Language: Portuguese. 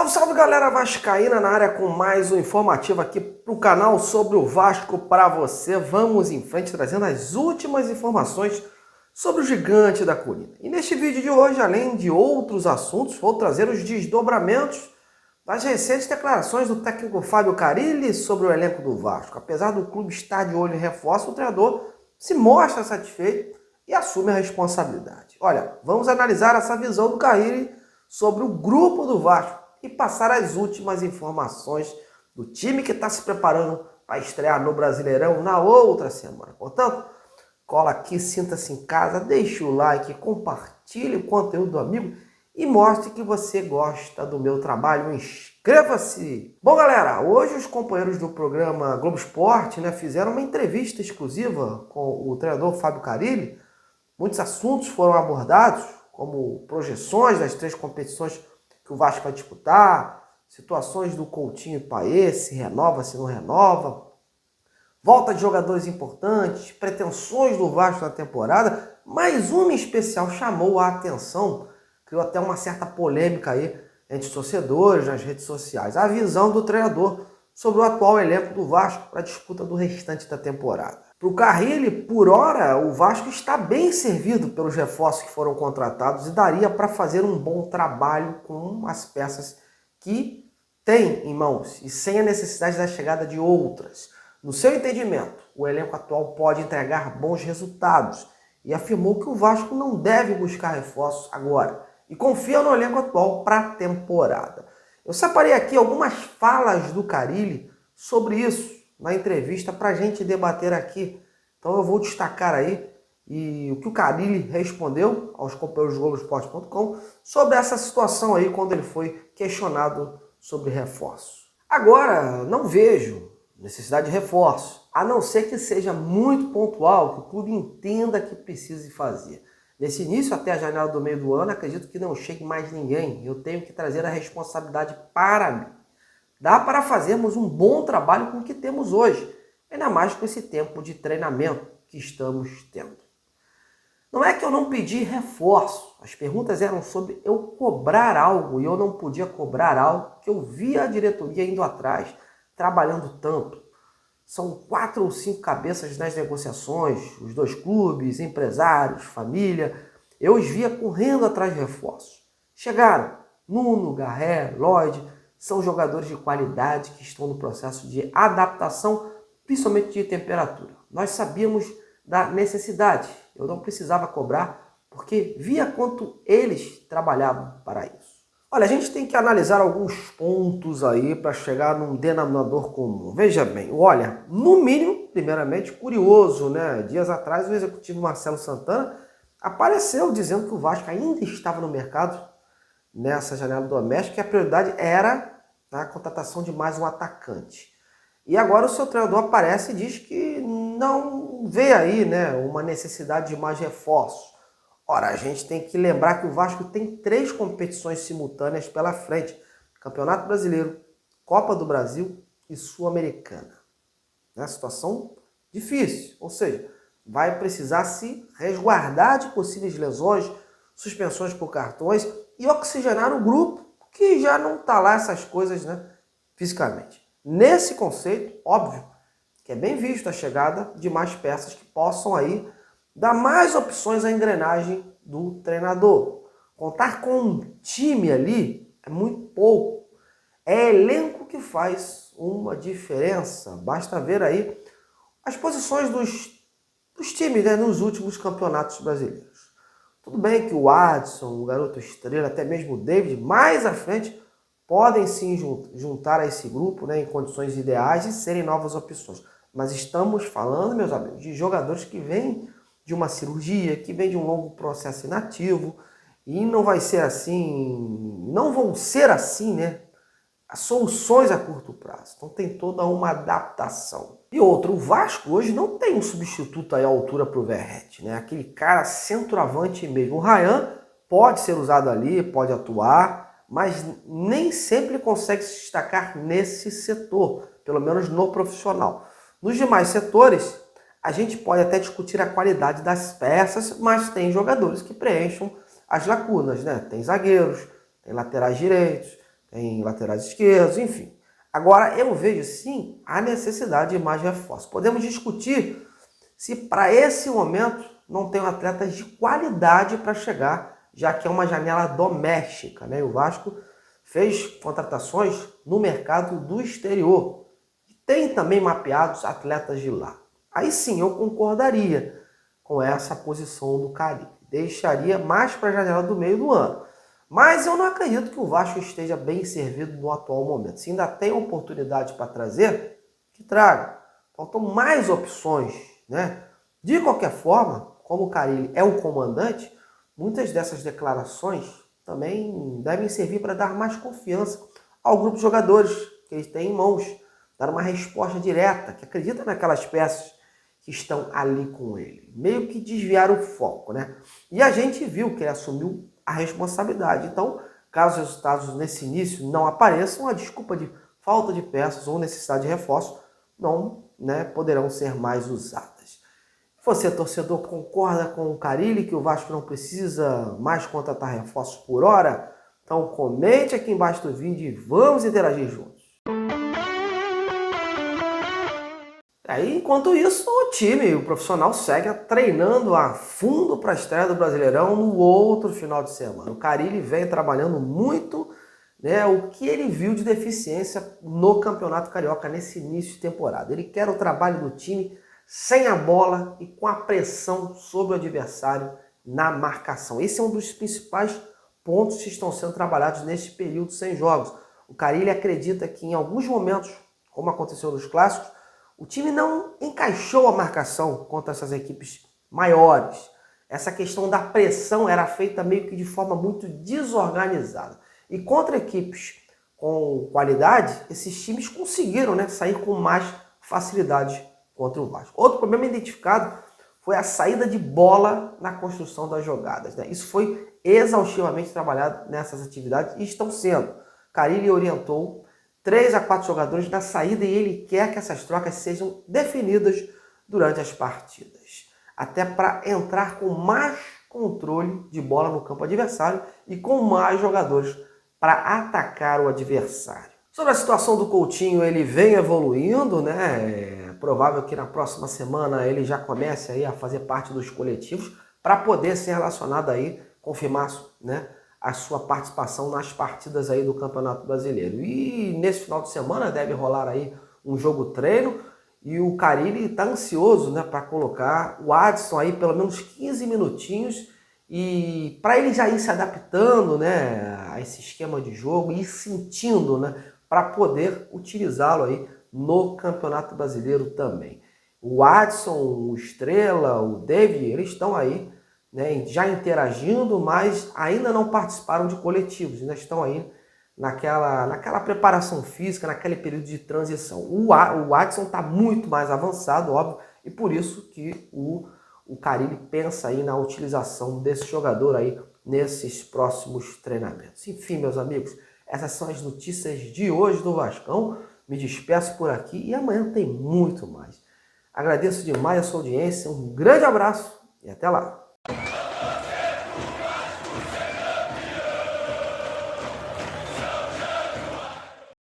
Salve, salve galera vascaína na área com mais um informativo aqui pro canal sobre o Vasco para você. Vamos em frente trazendo as últimas informações sobre o gigante da colina. E neste vídeo de hoje, além de outros assuntos, vou trazer os desdobramentos das recentes declarações do técnico Fábio Carille sobre o elenco do Vasco. Apesar do clube estar de olho em reforço, o treinador se mostra satisfeito e assume a responsabilidade. Olha, vamos analisar essa visão do Carille sobre o grupo do Vasco e passar as últimas informações do time que está se preparando para estrear no Brasileirão na outra semana. Portanto, cola aqui, sinta-se em casa, deixe o like, compartilhe o conteúdo do amigo e mostre que você gosta do meu trabalho. Inscreva-se! Bom, galera, hoje os companheiros do programa Globo Esporte fizeram uma entrevista exclusiva com o treinador Fábio Carille. Muitos assuntos foram abordados, como projeções das 3 competições que o Vasco vai disputar, situações do Coutinho e Payet, se renova, se não renova, volta de jogadores importantes, pretensões do Vasco na temporada, mas uma em especial chamou a atenção, criou até uma certa polêmica aí entre os torcedores nas redes sociais, a visão do treinador sobre o atual elenco do Vasco para a disputa do restante da temporada. Para o Carille, por hora, o Vasco está bem servido pelos reforços que foram contratados e daria para fazer um bom trabalho com as peças que tem em mãos e sem a necessidade da chegada de outras. No seu entendimento, o elenco atual pode entregar bons resultados e afirmou que o Vasco não deve buscar reforços agora e confia no elenco atual para a temporada. Eu separei aqui algumas falas do Carille sobre isso na entrevista para a gente debater aqui. Então eu vou destacar aí o que o Carille respondeu aos companheiros do Globoesporte.com sobre essa situação aí quando ele foi questionado sobre reforço. Agora, não vejo necessidade de reforço, a não ser que seja muito pontual, que o clube entenda que precise fazer. Nesse início, até a janela do meio do ano, acredito que não chegue mais ninguém. Eu tenho que trazer a responsabilidade para mim. Dá para fazermos um bom trabalho com o que temos hoje, ainda mais com esse tempo de treinamento que estamos tendo. Não é que eu não pedi reforço, as perguntas eram sobre eu cobrar algo e eu não podia cobrar algo que eu via a diretoria indo atrás, trabalhando tanto. São 4 ou 5 cabeças nas negociações, os 2 clubes, empresários, família. Eu os via correndo atrás de reforços. Chegaram Nuno, Garré, Lloyd, são jogadores de qualidade que estão no processo de adaptação, principalmente de temperatura. Nós sabíamos da necessidade, eu não precisava cobrar, porque via quanto eles trabalhavam para isso. Olha, a gente tem que analisar alguns pontos aí para chegar num denominador comum. Veja bem, olha, no mínimo, primeiramente, curioso, Dias atrás o executivo Marcelo Santana apareceu dizendo que o Vasco ainda estava no mercado nessa janela doméstica e a prioridade era a contratação de mais um atacante. E agora o seu treinador aparece e diz que não vê aí uma necessidade de mais reforços. Ora, a gente tem que lembrar que o Vasco tem 3 competições simultâneas pela frente. Campeonato Brasileiro, Copa do Brasil e Sul-Americana. Situação difícil, ou seja, vai precisar se resguardar de possíveis lesões, suspensões por cartões e oxigenar o grupo, que já não está lá essas coisas fisicamente. Nesse conceito, óbvio, que é bem visto a chegada de mais peças que possam aí dar mais opções à engrenagem do treinador. Contar com um time ali é muito pouco. É elenco que faz uma diferença. Basta ver aí as posições dos times nos últimos campeonatos brasileiros. Tudo bem que o Adson, o garoto estrela, até mesmo o David, mais à frente, podem sim juntar a esse grupo em condições ideais e serem novas opções. Mas estamos falando, meus amigos, de jogadores que vêm de uma cirurgia, que vêm de um longo processo inativo e não vai ser assim, não vão ser assim, as soluções a curto prazo. Então tem toda uma adaptação. E outro, o Vasco hoje não tem um substituto aí à altura para o Verratti, aquele cara centroavante mesmo. O Ryan pode ser usado ali, pode atuar, mas nem sempre consegue se destacar nesse setor, pelo menos no profissional. Nos demais setores, a gente pode até discutir a qualidade das peças, mas tem jogadores que preenchem as lacunas, Tem zagueiros, tem laterais direitos, tem laterais esquerdos, enfim. Agora, eu vejo sim a necessidade de mais reforços. Podemos discutir se para esse momento não tem atletas de qualidade para chegar, já que é uma janela doméstica, né? O Vasco fez contratações no mercado do exterior. Tem também mapeados atletas de lá. Aí sim, eu concordaria com essa posição do Carille. Deixaria mais para a janela do meio do ano. Mas eu não acredito que o Vasco esteja bem servido no atual momento. Se ainda tem oportunidade para trazer, que traga. Faltam mais opções, né? De qualquer forma, como o Carille é o comandante, muitas dessas declarações também devem servir para dar mais confiança ao grupo de jogadores que ele tem em mãos. Dar uma resposta direta, que acredita naquelas peças que estão ali com ele. Meio que desviar o foco, né? E a gente viu que ele assumiu a responsabilidade. Então, caso os resultados nesse início não apareçam, a desculpa de falta de peças ou necessidade de reforço não, né, poderão ser mais usadas. Você, torcedor, concorda com o Carille que o Vasco não precisa mais contratar reforços por hora? Então comente aqui embaixo do vídeo e vamos interagir juntos. Aí, enquanto isso, o profissional segue treinando a fundo para a estreia do Brasileirão no outro final de semana. O Carille vem trabalhando muito, né, o que ele viu de deficiência no Campeonato Carioca nesse início de temporada. Ele quer o trabalho do time sem a bola e com a pressão sobre o adversário na marcação. Esse é um dos principais pontos que estão sendo trabalhados nesse período sem jogos. O Carille acredita que em alguns momentos, como aconteceu nos clássicos, o time não encaixou a marcação contra essas equipes maiores. Essa questão da pressão era feita meio que de forma muito desorganizada. E contra equipes com qualidade, esses times conseguiram, né, sair com mais facilidade contra o Vasco. Outro problema identificado foi a saída de bola na construção das jogadas, né? Isso foi exaustivamente trabalhado nessas atividades e estão sendo. Carille orientou 3 a 4 jogadores na saída e ele quer que essas trocas sejam definidas durante as partidas. Até para entrar com mais controle de bola no campo adversário e com mais jogadores para atacar o adversário. Sobre a situação do Coutinho, ele vem evoluindo, né? É provável que na próxima semana ele já comece aí a fazer parte dos coletivos para poder ser relacionado aí, confirmar, né, a sua participação nas partidas aí do Campeonato Brasileiro. E nesse final de semana deve rolar aí um jogo treino e o Carille está ansioso, né, para colocar o Adson aí pelo menos 15 minutinhos e para ele já ir se adaptando, né, a esse esquema de jogo e ir sentindo, né, para poder utilizá-lo aí no Campeonato Brasileiro também. O Adson, o Estrela, o David, eles estão aí, né, já interagindo, mas ainda não participaram de coletivos, ainda estão aí naquela preparação física, naquele período de transição. O Adson está muito mais avançado, óbvio, e por isso que o Carille pensa aí na utilização desse jogador aí nesses próximos treinamentos. Enfim, meus amigos, essas são as notícias de hoje do Vascão. Me despeço por aqui e amanhã tem muito mais. Agradeço demais a sua audiência, um grande abraço e até lá.